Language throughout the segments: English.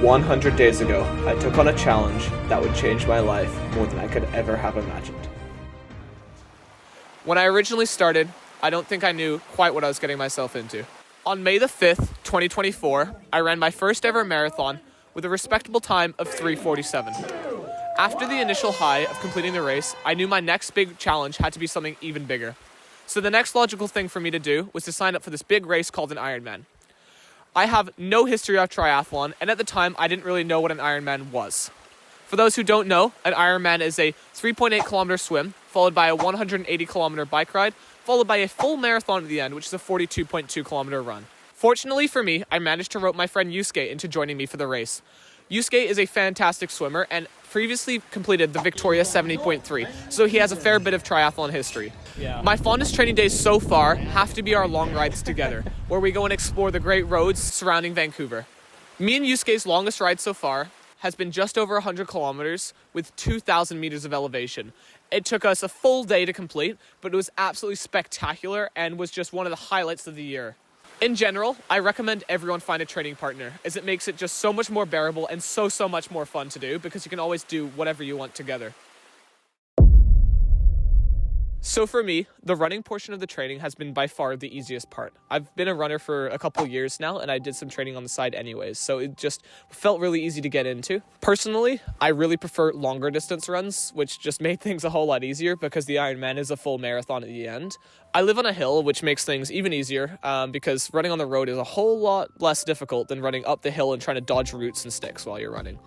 100 days ago, I took on a challenge that would change my life more than I could ever have imagined. When I originally started, I don't think I knew quite what I was getting myself into. On May the 5th, 2024, I ran my first ever marathon with a respectable time of 3:47. After the initial high of completing the race, I knew my next big challenge had to be something even bigger. So the next logical thing for me to do was to sign up for this big race called an Ironman. I have no history of triathlon, and at the time, I didn't really know what an Ironman was. For those who don't know, an Ironman is a 3.8 kilometer swim, followed by a 180 kilometer bike ride, followed by a full marathon at the end, which is a 42.2 kilometer run. Fortunately for me, I managed to rope my friend Yusuke into joining me for the race. Yusuke is a fantastic swimmer and previously completed the Victoria 70.3, so he has a fair bit of triathlon history. My fondest training days so far have to be our long rides together, where we go and explore the great roads surrounding Vancouver. Me and Yusuke's longest ride so far has been just over 100 kilometers with 2,000 meters of elevation. It took us a full day to complete, but it was absolutely spectacular and was just one of the highlights of the year. In general, I recommend everyone find a training partner, as it makes it just so much more bearable and so much more fun to do, because you can always do whatever you want together. So for me, the running portion of the training has been by far the easiest part. I've been a runner for a couple years now, and I did some training on the side anyways, so it just felt really easy to get into. Personally, I really prefer longer distance runs, which just made things a whole lot easier because the Ironman is a full marathon at the end. I live on a hill, which makes things even easier because running on the road is a whole lot less difficult than running up the hill and trying to dodge roots and sticks while you're running.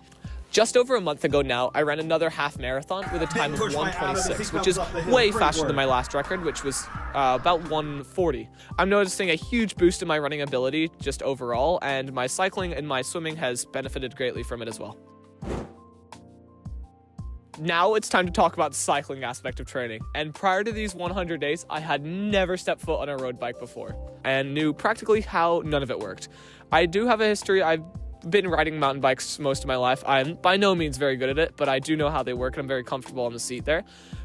Just over a month ago now, I ran another half marathon with a time of 1:26, which is way faster than my last record, which was about 1:40. I'm noticing a huge boost in my running ability just overall, and my cycling and my swimming has benefited greatly from it as well. Now it's time to talk about the cycling aspect of training. And prior to these 100 days, I had never stepped foot on a road bike before and knew practically how none of it worked. I do have a history. I've been riding mountain bikes most of my life. I'm by no means very good at it, but I do know how they work and I'm very comfortable on the seat there.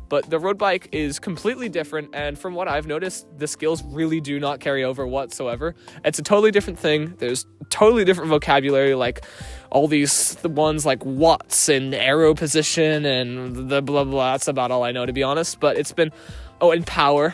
But the road bike is completely different, and from what I've noticed, the skills really do not carry over whatsoever. It's a totally different thing. There's totally different vocabulary, like all these ones like watts and arrow position and the blah blah. That's about all I know, to be honest. But it's been, and power.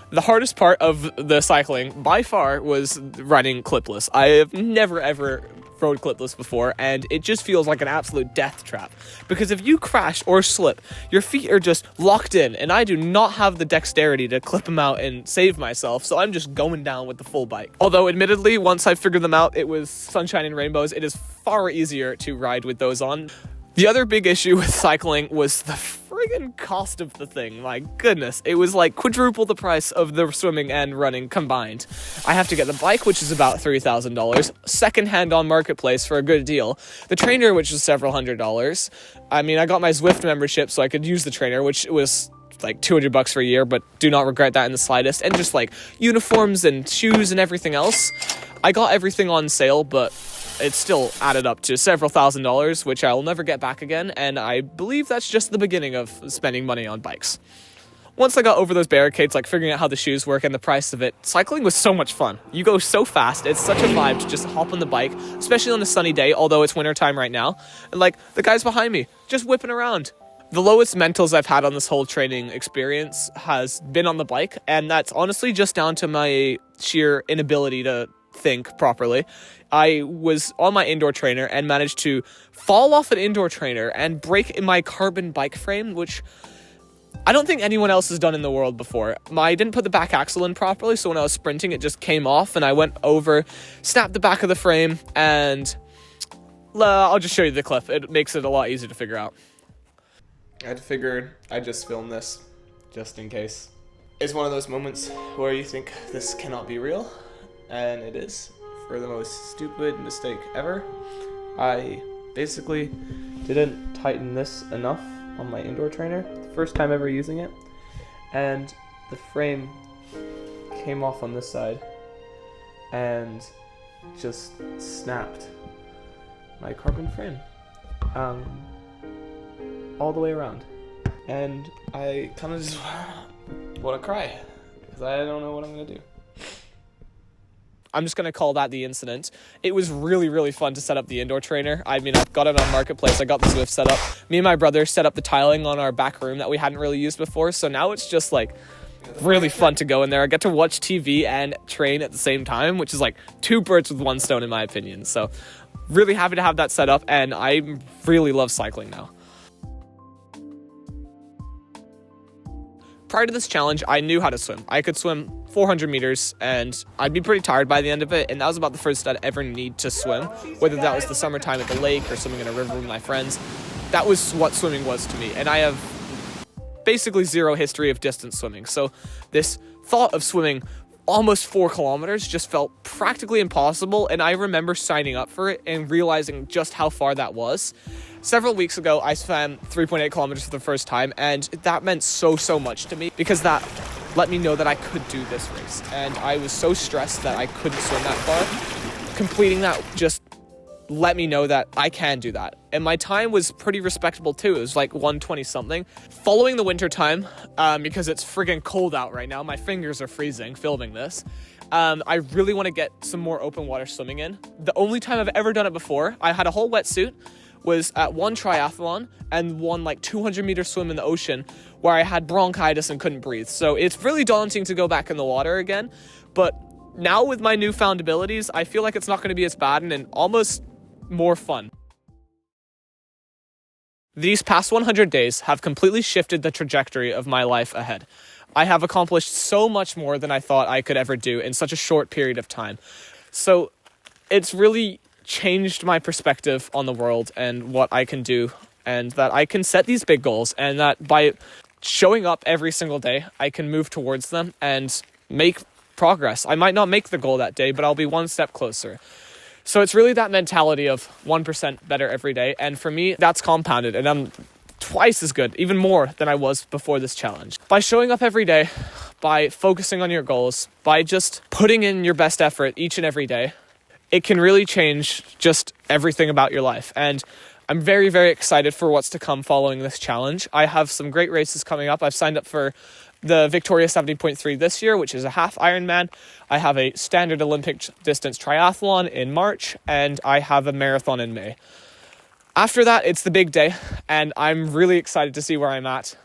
The hardest part of the cycling, by far, was riding clipless. I have never, ever rode clipless before, and it just feels like an absolute death trap. Because if you crash or slip, your feet are just locked in, and I do not have the dexterity to clip them out and save myself, so I'm just going down with the full bike. Although, admittedly, once I figured them out, it was sunshine and rainbows. It is far easier to ride with those on. The other big issue with cycling was the friggin' cost of the thing. My goodness, it was like quadruple the price of the swimming and running combined. I have to get the bike, which is about $3,000, secondhand on Marketplace for a good deal, the trainer, which is several $100s. I mean, I got my Zwift membership so I could use the trainer, which was like $200 for a year, but do not regret that in the slightest. And just like uniforms and shoes and everything else. I got everything on sale, but it still added up to several $1,000s, which I will never get back again, and I believe that's just the beginning of spending money on bikes. Once I got over those barricades, like figuring out how the shoes work and the price of it, cycling was so much fun. You go so fast, it's such a vibe to just hop on the bike, especially on a sunny day, although it's wintertime right now, and like the guys behind me, just whipping around. The lowest mentals I've had on this whole training experience has been on the bike, and that's honestly just down to my sheer inability to think properly. I was on my indoor trainer and managed to fall off an indoor trainer and break in my carbon bike frame, which I don't think anyone else has done in the world before. I didn't put the back axle in properly, so when I was sprinting, it just came off, and I went over, snapped the back of the frame, and I'll just show you the clip. It makes it a lot easier to figure out. I figured I'd just film this, just in case. It's one of those moments where you think this cannot be real, and it is. For the most stupid mistake ever, I basically didn't tighten this enough on my indoor trainer, the first time ever using it, and the frame came off on this side and just snapped my carbon frame all the way around, and I kind of just want to cry because I don't know what I'm gonna do. I'm just going to call that the incident. It was really, really fun to set up the indoor trainer. I mean, I've got it on Marketplace. I got the Zwift set up. Me and my brother set up the tiling on our back room that we hadn't really used before. So now it's just like really fun to go in there. I get to watch TV and train at the same time, which is like 2 birds with 1 stone in my opinion. So really happy to have that set up, and I really love cycling now. Prior to this challenge, I knew how to swim. I could swim 400 meters and I'd be pretty tired by the end of it, and that was about the first I'd ever need to swim, whether that was the summertime at the lake or swimming in a river with my friends. That was what swimming was to me, and I have basically zero history of distance swimming, so this thought of swimming almost 4 kilometers just felt practically impossible, and I remember signing up for it and realizing just how far that was. Several weeks ago, I swam 3.8 kilometers for the first time, and that meant so much to me because that let me know that I could do this race, and I was so stressed that I couldn't swim that far. Completing that just let me know that I can do that. And my time was pretty respectable too. It was like 1:20 something. Following the winter time, because it's friggin' cold out right now, my fingers are freezing filming this. I really want to get some more open water swimming in. The only time I've ever done it before, I had a whole wetsuit, was at one triathlon and one like 200 meter swim in the ocean where I had bronchitis and couldn't breathe. So it's really daunting to go back in the water again. But now with my newfound abilities, I feel like it's not going to be as bad and almost more fun. These past 100 days have completely shifted the trajectory of my life ahead. I have accomplished so much more than I thought I could ever do in such a short period of time. So it's really changed my perspective on the world and what I can do, and that I can set these big goals, and that by showing up every single day, I can move towards them and make progress. I might not make the goal that day, but I'll be one step closer. So it's really that mentality of 1% better every day. And for me, that's compounded, and I'm twice as good, even more than I was before this challenge. By showing up every day, by focusing on your goals, by just putting in your best effort each and every day, it can really change just everything about your life. And I'm very, very excited for what's to come following this challenge. I have some great races coming up. I've signed up for the Victoria 70.3 this year, which is a half Ironman. I have a standard Olympic distance triathlon in March, and I have a marathon in May. After that, it's the big day, and I'm really excited to see where I'm at.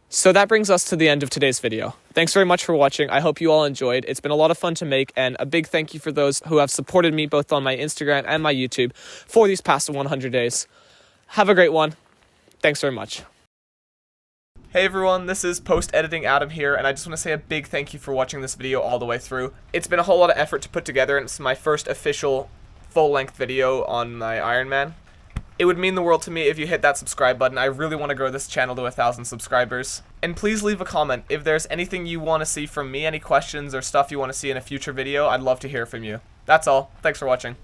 So that brings us to the end of today's video. Thanks very much for watching. I hope you all enjoyed. It's been a lot of fun to make, and a big thank you for those who have supported me both on my Instagram and my YouTube for these past 100 days. Have a great one. Thanks very much. Hey everyone, this is post-editing Adam here, and I just want to say a big thank you for watching this video all the way through. It's been a whole lot of effort to put together, and it's my first official full-length video on my Ironman. It would mean the world to me if you hit that subscribe button. I really want to grow this channel to 1,000 subscribers. And please leave a comment if there's anything you want to see from me, any questions or stuff you want to see in a future video. I'd love to hear from you. That's all. Thanks for watching.